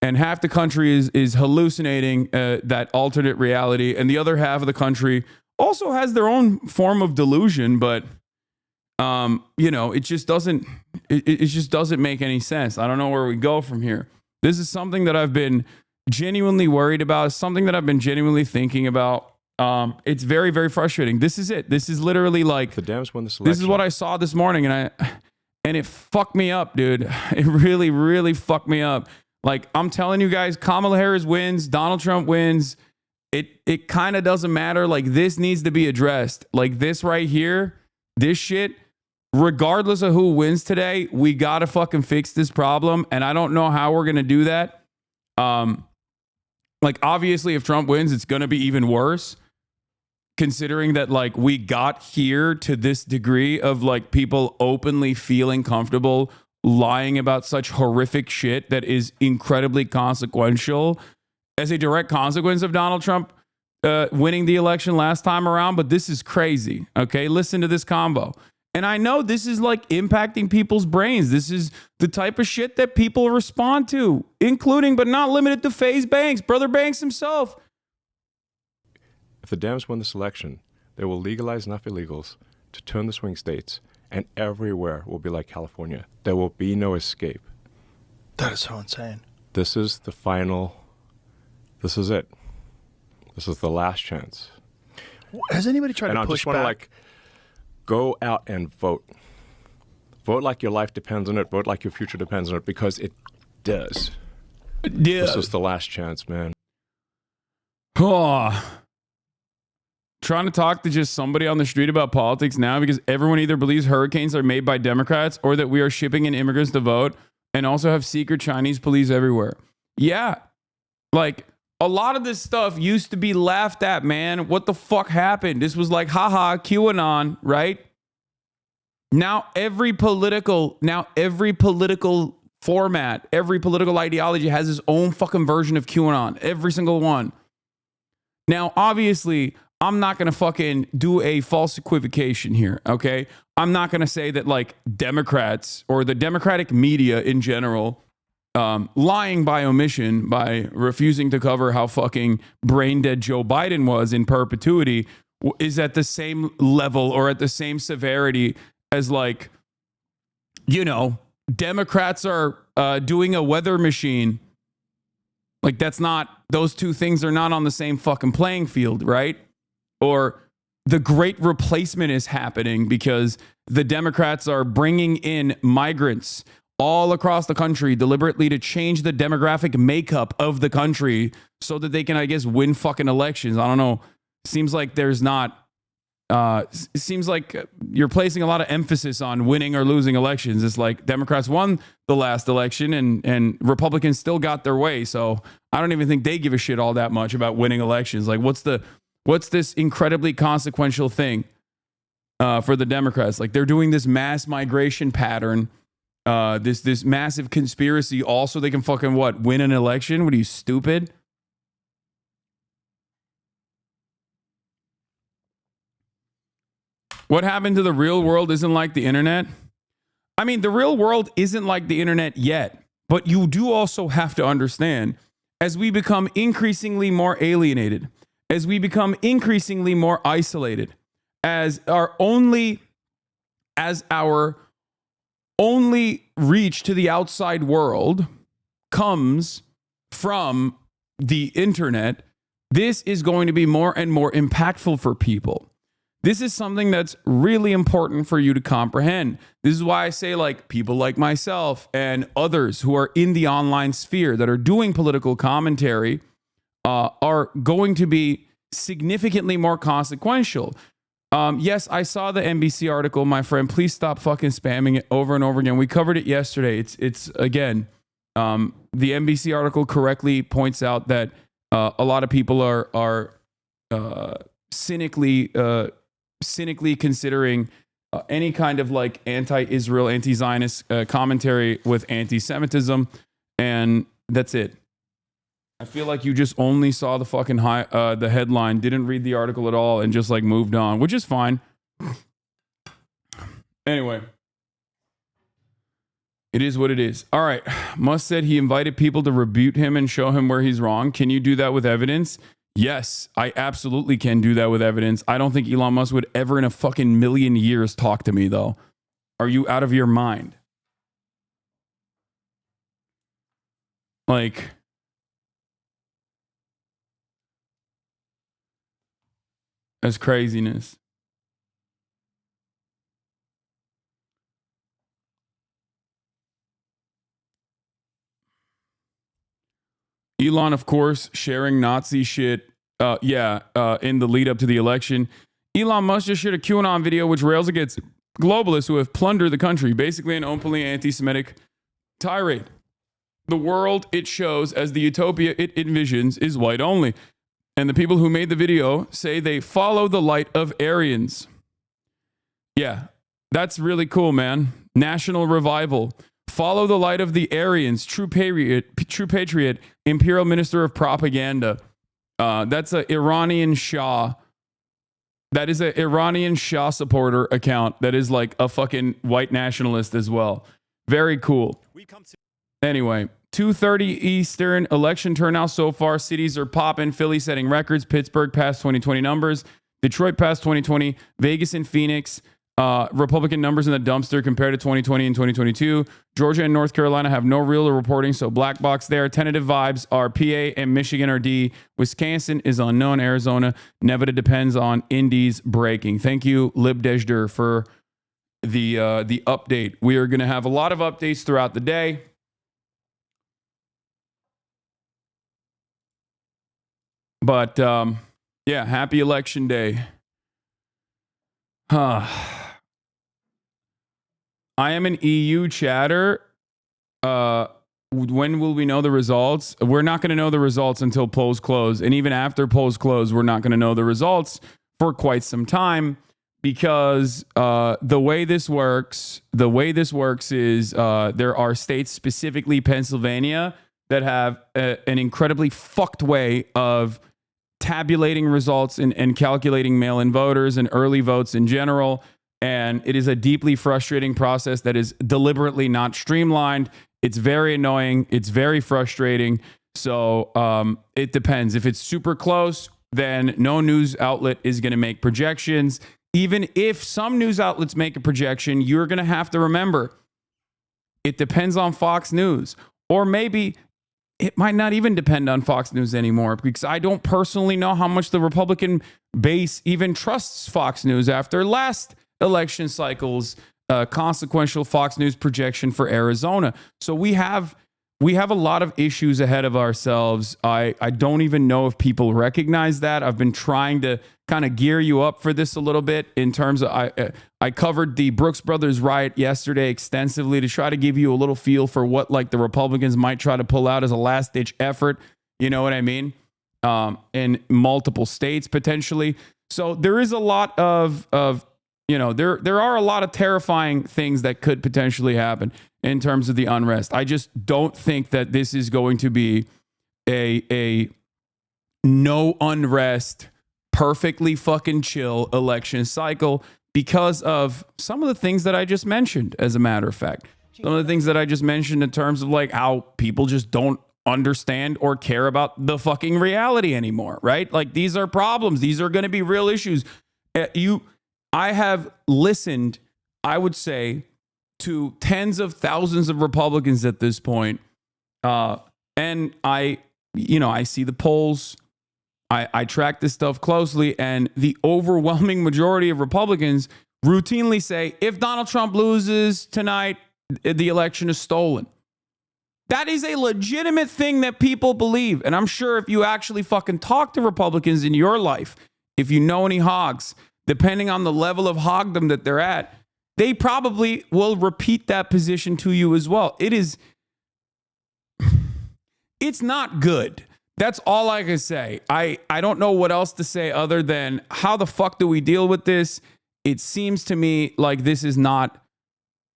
and half the country is hallucinating that alternate reality, and the other half of the country also has their own form of delusion, but it just doesn't make any sense. I don't know where we go from here. This is something that I've been genuinely worried about. It's something that I've been genuinely thinking about. It's very, very frustrating. This is it. This is literally like the Dems won the selection. This is what I saw this morning, and it fucked me up, dude. It really, really fucked me up. Like, I'm telling you guys, Kamala Harris wins, Donald Trump wins. It kind of doesn't matter. Like, this needs to be addressed. Like, this right here, this shit, regardless of who wins today, we got to fucking fix this problem. And I don't know how we're going to do that. Like, obviously, if Trump wins, it's going to be even worse. Considering that, like, we got here to this degree of, like, people openly feeling comfortable lying about such horrific shit that is incredibly consequential as a direct consequence of Donald Trump winning the election last time around. But this is crazy. Okay, listen to this combo. And I know this is like impacting people's brains. This is the type of shit that people respond to, including but not limited to FaZe Banks, Brother Banks himself. If the Dems win this election, they will legalize enough illegals to turn the swing states, and everywhere will be like California. There will be no escape. That is so insane. This is the final. This is it. This is the last chance. Has anybody tried to push back? And I just want to, like, go out and vote. Vote like your life depends on it. Vote like your future depends on it, because it does. Yeah. This is the last chance, man. Oh. Trying to talk to just somebody on the street about politics now because everyone either believes hurricanes are made by Democrats or that we are shipping in immigrants to vote and also have secret Chinese police everywhere. Yeah. Like, a lot of this stuff used to be laughed at, man. What the fuck happened? This was like, haha, QAnon, right? Now every political format, every political ideology has its own fucking version of QAnon. Every single one. Now, obviously, I'm not going to fucking do a false equivocation here, okay? I'm not going to say that, like, Democrats or the Democratic media in general, lying by omission, by refusing to cover how fucking brain dead Joe Biden was in perpetuity, is at the same level or at the same severity as, like, Democrats are doing a weather machine. Like, that's not, those two things are not on the same fucking playing field, right? Or the great replacement is happening because the Democrats are bringing in migrants all across the country deliberately to change the demographic makeup of the country so that they can, I guess, win fucking elections. I don't know. Seems like there's not, it seems like you're placing a lot of emphasis on winning or losing elections. It's like Democrats won the last election and Republicans still got their way. So I don't even think they give a shit all that much about winning elections. Like, what's this incredibly consequential thing for the Democrats? Like, they're doing this mass migration pattern, this massive conspiracy, all so they can fucking win an election? What are you, stupid? What happened to the real world isn't like the internet? I mean, the real world isn't like the internet yet, but you do also have to understand, as we become increasingly more alienated, as we become increasingly more isolated, as our only reach to the outside world comes from the internet, this is going to be more and more impactful for people. This is something that's really important for you to comprehend. This is why I say, like, people like myself and others who are in the online sphere that are doing political commentary are going to be significantly more consequential. Yes, I saw the NBC article, my friend. Please stop fucking spamming it over and over again. We covered it yesterday. It's again, the NBC article correctly points out that a lot of people are cynically considering any kind of, like, anti-Israel, anti-Zionist commentary with anti-Semitism, and that's it. I feel like you just only saw the fucking the headline, didn't read the article at all, and just, like, moved on, which is fine. Anyway, It is what it is. All right. Musk said he invited people to rebuke him and show him where he's wrong. Can you do that with evidence? Yes, I absolutely can do that with evidence. I don't think Elon Musk would ever in a fucking million years talk to me, though. Are you out of your mind? Like, that's craziness. Elon, of course, sharing Nazi shit. In the lead up to the election. Elon Musk just shared a QAnon video which rails against globalists who have plundered the country, basically an openly anti-Semitic tirade. The world it shows as the utopia it envisions is white only. And the people who made the video say they follow the light of Aryans. Yeah, that's really cool, man. National revival. Follow the light of the Aryans, true patriot, imperial minister of propaganda. That's an Iranian Shah. That is an Iranian Shah supporter account that is like a fucking white nationalist as well. Very cool. Anyway, 2:30 Eastern election turnout so far. Cities are popping. Philly setting records. Pittsburgh past 2020 numbers. Detroit past 2020. Vegas and Phoenix. Republican numbers in the dumpster compared to 2020 and 2022. Georgia and North Carolina have no real reporting, so black box there. Tentative vibes are PA and Michigan are D. Wisconsin is unknown. Arizona, Nevada depends on Indies breaking. Thank you, Libdejder, for the update. We are going to have a lot of updates throughout the day. But happy election day. I am an EU chatter. When will we know the results? We're not going to know the results until polls close. And even after polls close, we're not going to know the results for quite some time because the way this works is there are states, specifically Pennsylvania, that have an incredibly fucked way of tabulating results and calculating mail-in voters and early votes in general. And it is a deeply frustrating process that is deliberately not streamlined. It's very annoying. It's very frustrating. So it depends. If it's super close, then no news outlet is going to make projections. Even if some news outlets make a projection, you're going to have to remember it depends on Fox News. Or maybe it might not even depend on Fox News anymore because I don't personally know how much the Republican base even trusts Fox News after last election cycle's consequential Fox News projection for Arizona. So we have a lot of issues ahead of ourselves. I don't even know if people recognize that. I've been trying to kind of gear you up for this a little bit in terms of I covered the Brooks Brothers riot yesterday extensively to try to give you a little feel for what like the Republicans might try to pull out as a last ditch effort. You know what I mean? In multiple states potentially. So there is a lot of there are a lot of terrifying things that could potentially happen in terms of the unrest. I just don't think that this is going to be a no unrest, perfectly fucking chill election cycle because of some of the things that I just mentioned, as a matter of fact. Some of the things that I just mentioned in terms of like how people just don't understand or care about the fucking reality anymore, right? Like these are problems. These are going to be real issues. I have listened, I would say, to tens of thousands of Republicans at this point. And I see the polls. I track this stuff closely. And the overwhelming majority of Republicans routinely say, if Donald Trump loses tonight, the election is stolen. That is a legitimate thing that people believe. And I'm sure if you actually fucking talk to Republicans in your life, if you know any hogs, depending on the level of hogdom that they're at, they probably will repeat that position to you as well. It's not good. That's all I can say. I don't know what else to say other than how the fuck do we deal with this? It seems to me like this is not